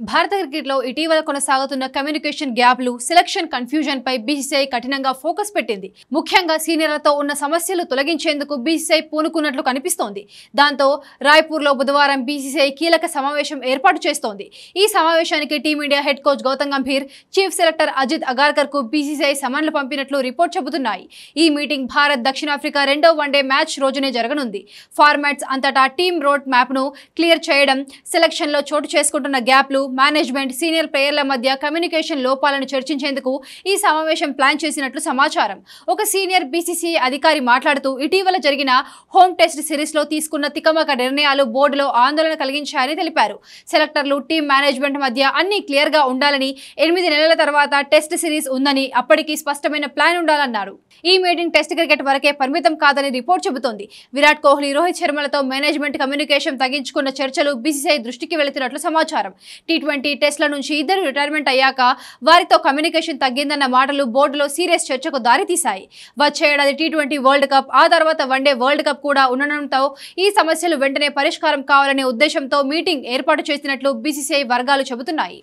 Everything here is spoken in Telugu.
భారత క్రికెట్లో ఇటీవల కొనసాగుతున్న కమ్యూనికేషన్ గ్యాప్లు, సెలక్షన్ కన్ఫ్యూజన్ పై బీసీసీఐ కఠినంగా ఫోకస్ పెట్టింది. ముఖ్యంగా సీనియర్లతో ఉన్న సమస్యలు తొలగించేందుకు బీసీసీఐ పూనుకున్నట్లు కనిపిస్తోంది. దాంతో రాయ్పూర్లో బుధవారం బీసీసీఐ కీలక సమావేశం ఏర్పాటు చేస్తోంది. ఈ సమావేశానికి team India head coach Gautam Gambhir, chief selector Ajit Agarkar కు బీసీసీఐ సమన్లు పంపినట్లు రిపోర్ట్ చెబుతున్నాయి. ఈ మీటింగ్ భారత్ దక్షిణాఫ్రికా రెండో వన్డే మ్యాచ్ రోజునే జరగనుంది. ఫార్మాట్స్ అంతటా టీమ్ రోడ్ మ్యాప్ ను క్లియర్ చేయడం, సెలక్షన్ లో చోటు చేసుకుంటున్న గ్యాప్లు, మేనేజ్మెంట్, సీనియర్ ప్లేయర్ల మధ్య కమ్యూనికేషన్ లోపాలను చర్చించేందుకు ఈ సమావేశం ప్లాన్ చేసినట్లు సమాచారం. ఒక సీనియర్ బీసీసీఐ అధికారి మాట్లాడుతూ, ఇటీవల జరిగిన హోమ్ టెస్ట్ సిరీస్ లో తీసుకున్న తికమక నిర్ణయాలు బోర్డులో ఆందోళన కలిగించాయని తెలిపారు. సెలెక్టర్లు, టీమ్ మేనేజ్మెంట్ మధ్య అన్ని క్లియర్ గా ఉండాలని, 8 నెలల తర్వాత టెస్ట్ సిరీస్ ఉందని, అప్పటికి స్పష్టమైన ప్లాన్ ఉండాలన్నారు. ఈ మీటింగ్ టెస్ట్ క్రికెట్ వరకే పరిమితం కాదని రిపోర్ట్ చెబుతోంది. విరాట్ కోహ్లీ, రోహిత్ శర్మలతో మేనేజ్మెంట్ కమ్యూనికేషన్ తగ్గించుకున్న చర్చలు బీసీసీఐ దృష్టికి వెళుతున్నట్లు సమాచారం. టీ20 టెస్ట్ల నుంచి ఇద్దరు రిటైర్మెంట్ అయ్యాక వారితో కమ్యూనికేషన్ తగ్గిందన్న మాటలు బోర్డులో సీరియస్ చర్చకు దారితీశాయి. వచ్చే ఏడాది టీ20 వరల్డ్ కప్, ఆ తర్వాత వన్డే వరల్డ్ కప్ కూడా ఉండడంతో ఈ సమస్యలు వెంటనే పరిష్కారం కావాలనే ఉద్దేశంతో మీటింగ్ ఏర్పాటు చేసినట్లు బీసీసీఐ వర్గాలు చెబుతున్నాయి.